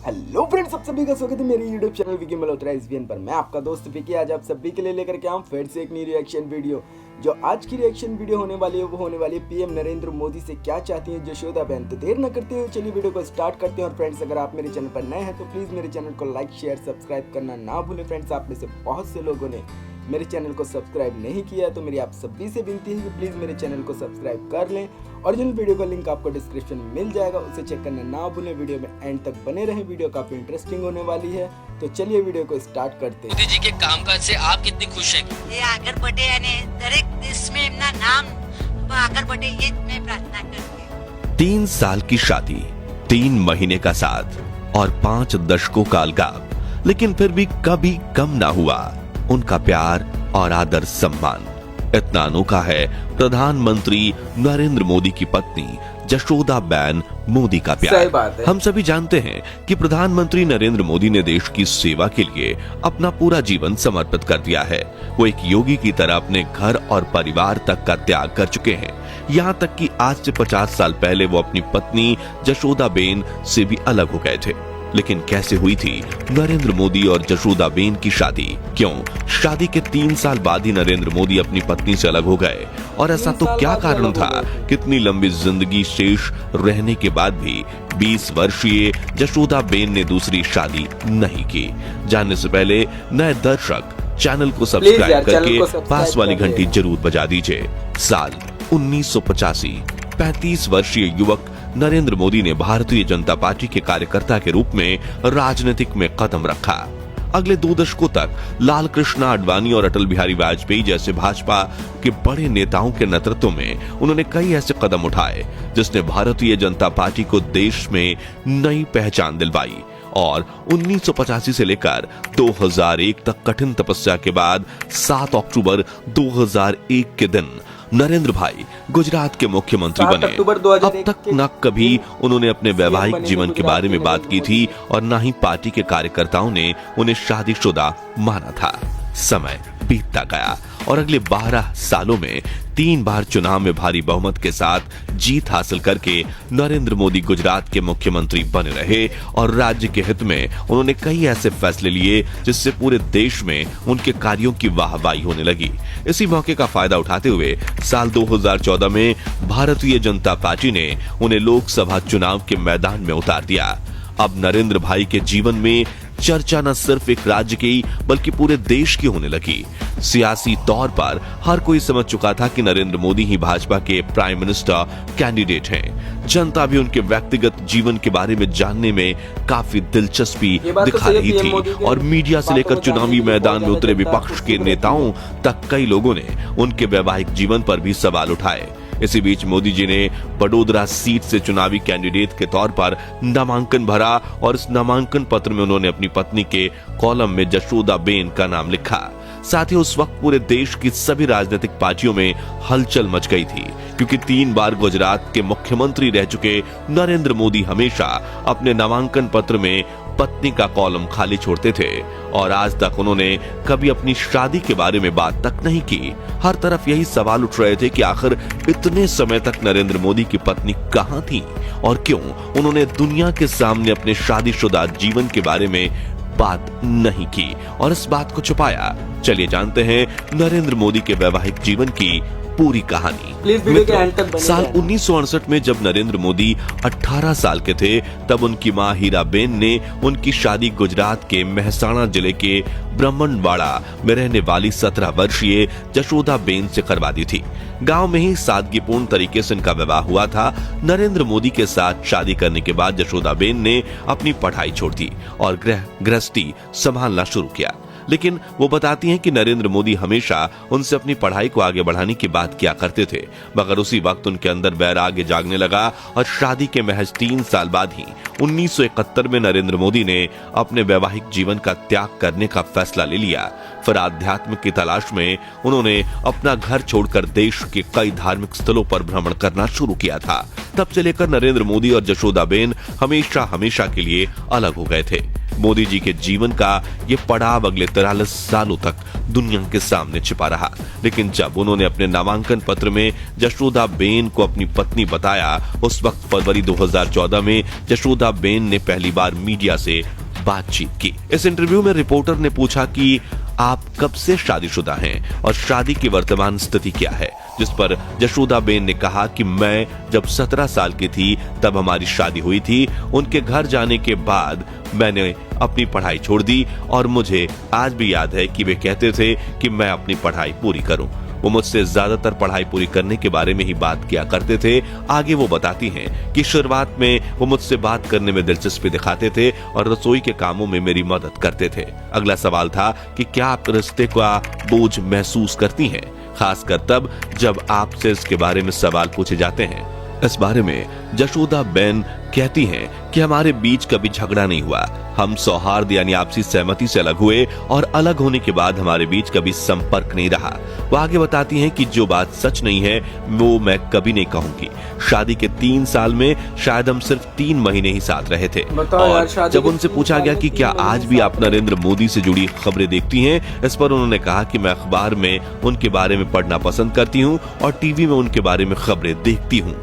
Hello friends, सब सभी का स्वागत है मेरे YouTube channel Vicky Malhotra SBN पर। मैं आपका दोस्त विकी आज आप सभी के लिए लेकर के आऊँ फिर से एक नई रिएक्शन वीडियो। जो आज की रिएक्शन वीडियो होने वाली है वो होने वाली है पीएम नरेंद्र मोदी से क्या चाहती है जशोदा बहन। तो देर न करते हुए चलिए वीडियो को स्टार्ट करते हैं। और फ्रेंड्स, अगर आप मेरे चैनल पर नए हैं तो प्लीज़ मेरे चैनल को लाइक शेयर सब्सक्राइब करना ना भूलें। फ्रेंड्स, आप में से बहुत से लोगों ने मेरे चैनल को सब्सक्राइब नहीं किया है, तो मेरी आप सभी से विनती है कि प्लीज़ मेरे चैनल को सब्सक्राइब कर लें। ओरिजिनल वीडियो का लिंक आपको डिस्क्रिप्शन में मिल जाएगा, उसे चेक करना ना भूलें। वीडियो में एंड तक बने रहें, वीडियो काफ़ी इंटरेस्टिंग होने वाली है। तो चलिए वीडियो को स्टार्ट करते हैं। मोदी जी के कामकाज से आप कितनी खुश हैं? એ આગળ बढ़े અને દરેક દેશમાં એમના નામ આગળ बढ़े ये मैं प्रार्थना करती हूँ। 3 साल की शादी, 3 महीने का साथ और 5 दशकों का अलगाव, लेकिन फिर भी कभी कम ना हुआ उनका प्यार और आदर सम्मान। इतना अनोखा है प्रधानमंत्री नरेंद्र मोदी की पत्नी जशोदा बहन मोदी का सही प्यार। बात है। हम सभी जानते हैं कि प्रधानमंत्री नरेंद्र मोदी ने देश की सेवा के लिए अपना पूरा जीवन समर्पित कर दिया है। वो एक योगी की तरह अपने घर और परिवार तक का त्याग कर चुके हैं। यहाँ तक कि आज से 50 साल पहले वो अपनी पत्नी जशोदा बेन से भी अलग हो गए थे। लेकिन कैसे हुई थी नरेंद्र मोदी और जशोदा बेन की शादी? क्यों शादी के 3 साल बाद ही नरेंद्र मोदी अपनी पत्नी से अलग हो गए? और ऐसा तो क्या कारण था? कितनी लंबी जिंदगी शेष रहने के बाद भी 20 वर्षीय जशोदा बेन ने दूसरी शादी नहीं की? जानने से पहले नए दर्शक चैनल को सब्सक्राइब करके पास वाली घंटी जरूर बजा दीजिए। साल 1985, 35 वर्षीय युवक नरेंद्र मोदी ने भारतीय जनता पार्टी के कार्यकर्ता के रूप में राजनीतिक में कदम रखा। अगले 2 दशकों तक लाल कृष्ण आडवाणी और अटल बिहारी वाजपेयी जैसे भाजपा के बड़े नेताओं के नेतृत्व में उन्होंने कई ऐसे कदम उठाए जिसने भारतीय जनता पार्टी को देश में नई पहचान दिलवाई। और 1985 से लेकर 2001 तक कठिन तपस्या के बाद 7 अक्टूबर 2001 के दिन नरेंद्र भाई गुजरात के मुख्यमंत्री बने। अब तक न कभी उन्होंने अपने वैवाहिक जीवन के बारे में बात की थी और न ही पार्टी के कार्यकर्ताओं ने उन्हें शादीशुदा माना था। समय बीतता गया और अगले 12 सालों में 3 बार चुनाव में भारी बहुमत के साथ जीत हासिल करके नरेंद्र मोदी गुजरात के मुख्यमंत्री बने रहे और राज्य के हित में उन्होंने कई ऐसे फैसले लिए जिससे पूरे देश में उनके कार्यों की वाहवाही होने लगी। इसी मौके का फायदा उठाते हुए साल 2014 में भारतीय जनता पार्टी ने उन्हें लोकसभा चुनाव के मैदान में उतार दिया। अब नरेंद्र भाई के जीवन में चर्चा न सिर्फ एक राज्य की बल्कि पूरे देश की होने लगी। सियासी तौर पर हर कोई समझ चुका था कि नरेंद्र मोदी ही भाजपा के प्राइम मिनिस्टर कैंडिडेट हैं। जनता भी उनके व्यक्तिगत जीवन के बारे में जानने में काफी दिलचस्पी दिखा रही थी और मीडिया से लेकर चुनावी मैदान में उतरे विपक्ष के नेताओं तक कई लोगों ने उनके वैवाहिक जीवन पर भी सवाल उठाए। इसी बीच मोदी जी ने बड़ोदरा सीट से चुनावी कैंडिडेट के तौर पर नामांकन भरा और इस नामांकन पत्र में उन्होंने अपनी पत्नी के कॉलम में जशोदा बेन का नाम लिखा। साथ ही उस वक्त पूरे देश की सभी राजनीतिक पार्टियों में हलचल मच गई थी, क्योंकि 3 बार गुजरात के मुख्यमंत्री रह चुके नरेंद्र मोदी हमेशा अपने नामांकन पत्र में पत्नी का कॉलम खाली छोड़ते थे और आज तक उन्होंने कभी अपनी शादी के बारे में बात तक नहीं की। हर तरफ यही सवाल उठ रहे थे कि आखिर इतने समय तक नरेंद्र मोदी की पत्नी कहां थी और क्यों उन्होंने दुनिया के सामने अपने शादीशुदा जीवन के बारे में बात नहीं की और इस बात को छुपाया। चलिए जानते हैं नरेंद्र मोदी के वैवाहिक जीवन की पूरी कहानी। साल 1968 में जब नरेंद्र मोदी 18 साल के थे तब उनकी मां हीराबेन ने उनकी शादी गुजरात के मेहसाणा जिले के ब्राह्मणवाड़ा में रहने वाली 17 वर्षीय जशोदा बेन से करवा दी थी। गांव में ही सादगीपूर्ण तरीके से इनका विवाह हुआ था। नरेंद्र मोदी के साथ शादी करने के बाद जशोदा बेन ने अपनी पढ़ाई छोड़ दी और गृहस्थी संभालना शुरू किया। लेकिन वो बताती हैं कि नरेंद्र मोदी हमेशा उनसे अपनी पढ़ाई को आगे बढ़ाने की बात किया करते थे, मगर उसी वक्त उनके अंदर वैराग्य जागने लगा और शादी के महज 3 साल बाद ही 1971 में नरेंद्र मोदी ने अपने वैवाहिक जीवन का त्याग करने का फैसला ले लिया। फिर आध्यात्म की तलाश में उन्होंने अपना घर छोड़कर देश के कई धार्मिक स्थलों पर भ्रमण करना शुरू किया था। तब से लेकर नरेंद्र मोदी और जशोदा बेन हमेशा के लिए अलग हो गए थे। मोदी जी के जीवन का ये पड़ाव अगले 43 सालों तक दुनिया के सामने छिपा रहा। लेकिन जब उन्होंने अपने नामांकन पत्र में जशोदाबेन को अपनी पत्नी बताया, उस वक्त फरवरी 2014 में जशोदाबेन ने पहली बार मीडिया से बातचीत की। इस इंटरव्यू में रिपोर्टर ने पूछा कि आप कब से शादीशुदा हैं और शादी की वर्तमान स्थिति क्या है, जिस पर जशोदाबेन ने कहा कि मैं जब 17 साल की थी तब हमारी शादी हुई थी। उनके घर जाने के बाद मैंने अपनी पढ़ाई छोड़ दी और मुझे आज भी याद है कि वे कहते थे कि मैं अपनी पढ़ाई पूरी करूं। वो मुझसे ज्यादातर पढ़ाई पूरी करने के बारे में ही बात किया करते थे। आगे वो बताती हैं कि शुरुआत में वो मुझसे बात करने में दिलचस्पी दिखाते थे और रसोई के कामों में मेरी मदद करते थे। अगला सवाल था कि क्या आप रिश्ते का बोझ महसूस करती हैं, खासकर तब जब आपसे इसके बारे में सवाल पूछे जाते हैं। इस बारे में जशोदाबेन कहती हैं कि हमारे बीच कभी झगड़ा नहीं हुआ। हम सौहार्द यानी आपसी सहमति से अलग हुए और अलग होने के बाद हमारे बीच कभी संपर्क नहीं रहा। वो आगे बताती हैं कि जो बात सच नहीं है वो मैं कभी नहीं कहूंगी। शादी के 3 साल में शायद हम सिर्फ 3 महीने ही साथ रहे थे। और जब उनसे पूछा गया कि क्या आज भी आप नरेंद्र मोदी से जुड़ी खबरें देखती हैं, इस पर उन्होंने कहा कि मैं अखबार में उनके बारे में पढ़ना पसंद करती हूँ और टीवी में उनके बारे में खबरें देखती हूँ।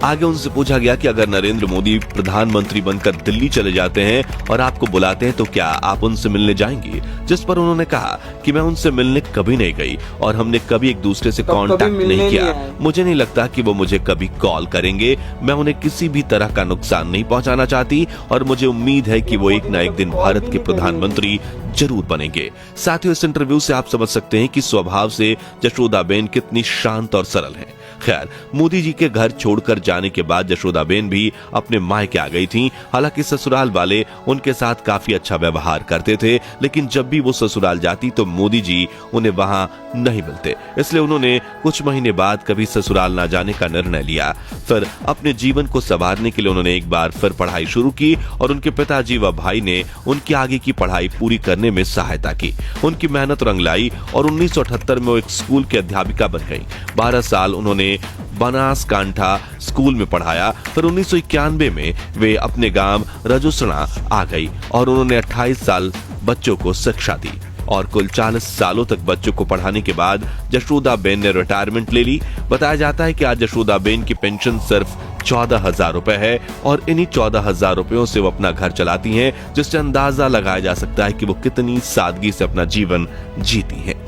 आगे उनसे पूछा गया कि अगर नरेंद्र मोदी प्रधानमंत्री बनकर दिल्ली चले जाते हैं और आपको बुलाते हैं तो क्या आप उनसे मिलने जाएंगी, जिस पर उन्होंने कहा कि मैं उनसे मिलने कभी नहीं गई और हमने कभी एक दूसरे से कांटेक्ट नहीं किया। मुझे नहीं लगता कि वो मुझे कभी कॉल करेंगे। मैं उन्हें किसी भी तरह का नुकसान नहीं पहुंचाना चाहती और मुझे उम्मीद है कि वो एक न एक दिन भारत के प्रधानमंत्री जरूर बनेंगे। साथियों, इस इंटरव्यू से आप समझ सकते हैं कि स्वभाव से जशोदाबेन कितनी शांत और सरल हैं। खैर, मोदी जी के घर छोड़कर जाने के बाद जशोदाबेन भी अपने मायके आ गई थीं। हालांकि ससुराल वाले उनके साथ काफी अच्छा व्यवहार करते थे, लेकिन जब भी वो ससुराल जाती तो मोदी जी उन्हें वहां नहीं मिलते। इसलिए उन्होंने कुछ महीने बाद कभी ससुराल ना जाने का निर्णय लिया। फिर अपने जीवन को संवारने के लिए उन्होंने एक बार फिर पढ़ाई शुरू की और उनके पिताजी व भाई ने उनकी आगे की पढ़ाई पूरी करने में सहायता की। उनकी मेहनत रंग लाई और 1978 में वो एक स्कूल की अध्यापिका बन गई। 12 साल उन्होंने बनासकांठा स्कूल में पढ़ाया। फिर 1991 में वे अपने गांव रजुसणा आ गई और उन्होंने 28 साल बच्चों को शिक्षा दी और कुल 40 सालों तक बच्चों को पढ़ाने के बाद जशोदाबेन ने रिटायरमेंट ले ली। बताया जाता है कि आज जशोदाबेन की पेंशन सिर्फ 14,000 रुपए है और इन्हीं 14,000 रुपयों से वो अपना घर चलाती हैं, जिससे अंदाजा लगाया जा सकता है कि वो कितनी सादगी से अपना जीवन जीती हैं।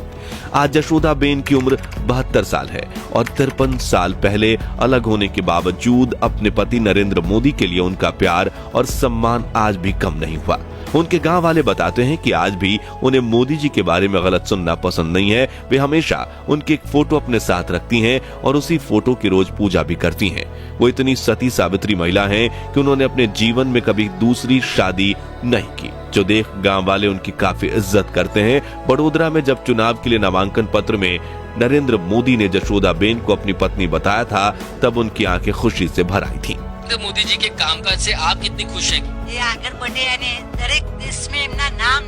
आज जशोदाबेन की उम्र 72 साल है और 53 साल पहले अलग होने के बावजूद अपने पति नरेंद्र मोदी के लिए उनका प्यार और सम्मान आज भी कम नहीं हुआ। उनके गांव वाले बताते हैं कि आज भी उन्हें मोदी जी के बारे में गलत सुनना पसंद नहीं है। वे हमेशा उनकी एक फोटो अपने साथ रखती हैं और उसी फोटो की रोज पूजा भी करती हैं। वो इतनी सती सावित्री महिला हैं कि उन्होंने अपने जीवन में कभी दूसरी शादी नहीं की, जो देख गांव वाले उनकी काफी इज्जत करते हैं। बड़ोदरा में जब चुनाव के लिए नामांकन पत्र में नरेंद्र मोदी ने जशोदाबेन को अपनी पत्नी बताया था, तब उनकी आंखें खुशी से भर आई थी। मोदी जी के कामकाज से आप कितनी खुश हैं? એ આગળ बढ़े અને દરેક દેશમાં એમના નામ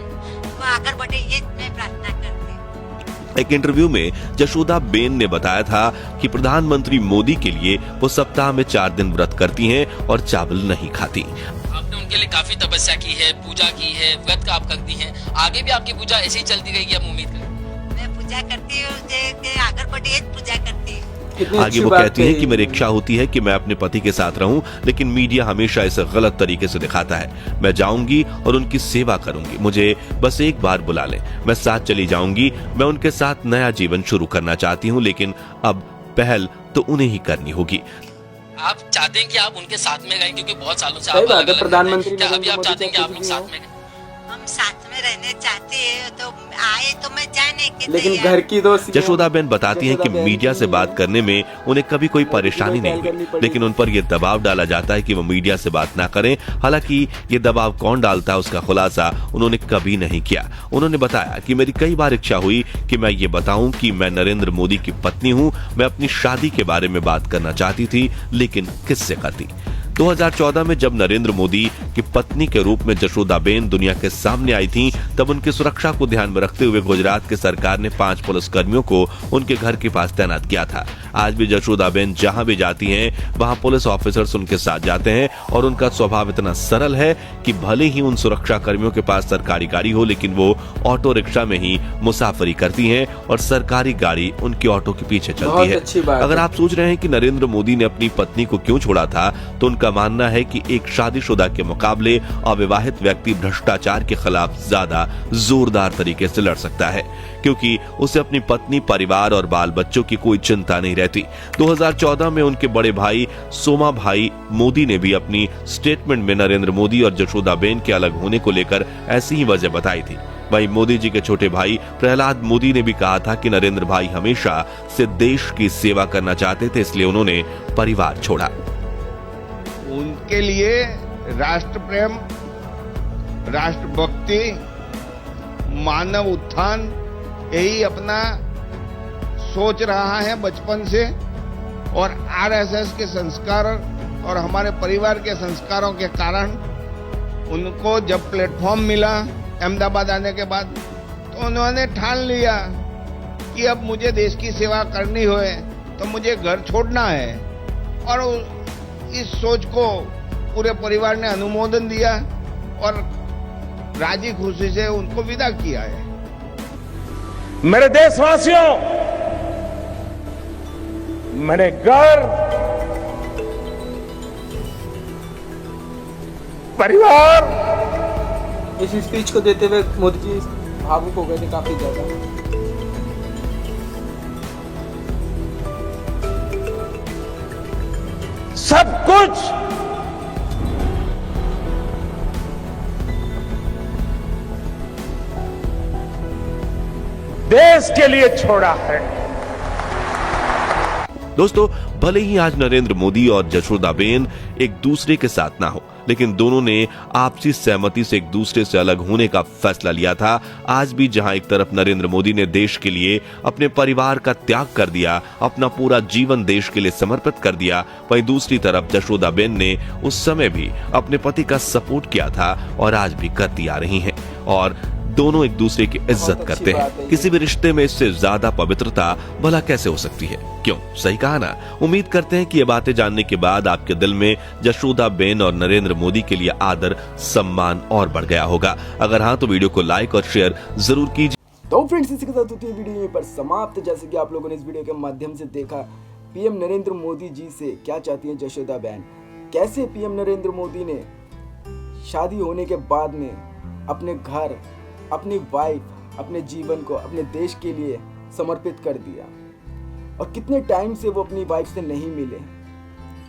આગળ बढ़े ये मैं प्रार्थना करती हूँ। एक इंटरव्यू में जशोदाबेन ने बताया था कि प्रधानमंत्री मोदी के लिए वो सप्ताह में 4 दिन व्रत करती हैं और चावल नहीं खाती। आपने उनके लिए काफी तपस्या की है, पूजा की है, व्रत का आप करती हैं। आगे भी आपकी पूजा ऐसे ही चलती रहेगी, हम उम्मीद करें। मैं पूजा करती हूँ, आगे बढ़े ये पूजा करती हूँ। आगे वो कहती हैं कि मेरी इच्छा होती है कि मैं अपने पति के साथ रहूं, लेकिन मीडिया हमेशा इसे गलत तरीके से दिखाता है। मैं जाऊंगी और उनकी सेवा करूंगी, मुझे बस एक बार बुला लें, मैं साथ चली जाऊंगी। मैं उनके साथ नया जीवन शुरू करना चाहती हूं, लेकिन अब पहल तो उन्हें ही करनी होगी। आप चाहते हैं कि आप उनके साथ में रहें, क्योंकि बहुत सालों से आप अलग-अलग प्रधानमंत्री क्या अभी आप चाहते हैं कि आप लोग साथ में रहें? हम साथ में रहने चाहते हैं, तो आए तो मैं जाने के लेकिन घर की दोस्त जशोदाबेन बताती हैं कि मीडिया से बात करने में उन्हें कभी कोई परेशानी नहीं हुई, लेकिन उन पर यह दबाव डाला जाता है कि वो मीडिया से बात ना करें। हालांकि ये दबाव कौन डालता है उसका खुलासा उन्होंने कभी नहीं किया। उन्होंने बताया कि मेरी कई बार इच्छा हुई कि मैं ये बताऊं कि मैं नरेंद्र मोदी की पत्नी हूं। मैं अपनी शादी के बारे में बात करना चाहती थी, लेकिन किससे करती। 2014 में जब नरेंद्र मोदी की पत्नी के रूप में जशोदाबेन दुनिया के सामने आई थीं, तब उनकी सुरक्षा को ध्यान में रखते हुए गुजरात की सरकार ने 5 पुलिसकर्मियों को उनके घर के पास तैनात किया था। आज भी जशोदाबेन जहां भी जाती हैं, वहां पुलिस ऑफिसर्स उनके साथ जाते हैं और उनका स्वभाव इतना सरल है कि भले ही उन सुरक्षा कर्मियों के पास सरकारी गाड़ी हो, लेकिन वो ऑटो रिक्शा में ही मुसाफरी करती हैं और सरकारी गाड़ी उनके ऑटो के पीछे चलती है। अगर आप सोच रहे हैं कि नरेंद्र मोदी ने अपनी पत्नी को क्यों छोड़ा था, तो उनका मानना है कि एक शादीशुदा के मुकाबले अविवाहित व्यक्ति भ्रष्टाचार के खिलाफ ज्यादा जोरदार तरीके से लड़ सकता है, क्योंकि उसे अपनी पत्नी, परिवार और बाल बच्चों की कोई चिंता नहीं रहती। 2014 में उनके बड़े भाई सोमा भाई मोदी ने भी अपनी स्टेटमेंट में नरेंद्र मोदी और जशोदाबेन के अलग होने को लेकर ऐसी ही वजह बताई थी। वहीं मोदी जी के छोटे भाई प्रहलाद मोदी ने भी कहा था कि नरेंद्र भाई हमेशा से देश की सेवा करना चाहते थे, इसलिए उन्होंने परिवार छोड़ा। उनके लिए राष्ट्र प्रेम, राष्ट्रभक्ति, मानव उत्थान यही अपना सोच रहा है बचपन से, और आरएसएस के संस्कार और हमारे परिवार के संस्कारों के कारण उनको जब प्लेटफॉर्म मिला अहमदाबाद आने के बाद, तो उन्होंने ठान लिया कि अब मुझे देश की सेवा करनी हो तो मुझे घर छोड़ना है, और इस सोच को पूरे परिवार ने अनुमोदन दिया और राजी खुशी से उनको विदा किया है। मेरे देशवासियों, मैंने घर, परिवार। इस स्पीच को देते हुए मोदी जी भावुक हो गए थे काफी ज्यादा। सब कुछ देश के लिए छोड़ा है। दोस्तों, भले ही आज नरेंद्र मोदी और जशोदाबेन एक दूसरे के साथ ना हो, लेकिन दोनों ने आपसी सहमति से एक दूसरे से अलग होने का फैसला लिया था। आज भी जहां एक तरफ नरेंद्र मोदी ने देश के लिए अपने परिवार का त्याग कर दिया, अपना पूरा जीवन देश के लिए समर्पित कर दिया, वहीं दूसरी तरफ जशोदाबेन ने उस समय भी अपने पति का सपोर्ट किया था और आज भी करती आ रही हैं, और दोनों एक दूसरे की इज्जत करते हैं। किसी भी रिश्ते में इससे ज्यादा पवित्रता भला कैसे हो सकती है? क्यों, सही कहा ना? उम्मीद करते हैं कि ये बातें जानने के बाद आपके दिल में जशोदाबेन और नरेंद्र मोदी के लिए आदर, सम्मान और बढ़ गया होगा। अगर हाँ, तो वीडियो को लाइक और शेयर जरूर कीजिए। तो फ्रेंड्स, इसी के साथ होती है वीडियो यहीं पर समाप्त। जैसे कि आप लोगों ने इस वीडियो के माध्यम से देखा, पीएम नरेंद्र मोदी जी से क्या चाहती हैं जशोदाबेन, कैसे पीएम नरेंद्र मोदी ने शादी होने के बाद में अपने घर, अपनी वाइफ, अपने जीवन को अपने देश के लिए समर्पित कर दिया, और कितने टाइम से वो अपनी वाइफ से नहीं मिले।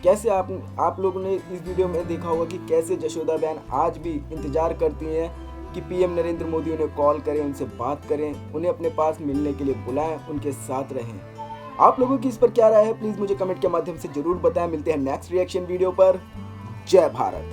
कैसे आप लोगों ने इस वीडियो में देखा होगा कि कैसे जशोदाबेन आज भी इंतजार करती हैं कि पीएम नरेंद्र मोदी उन्हें कॉल करें, उनसे बात करें, उन्हें अपने पास मिलने के लिए बुलाएं, उनके साथ रहें। आप लोगों की इस पर क्या राय है, प्लीज मुझे कमेंट के माध्यम से जरूर बताएं। मिलते हैं नेक्स्ट रिएक्शन वीडियो पर। जय भारत।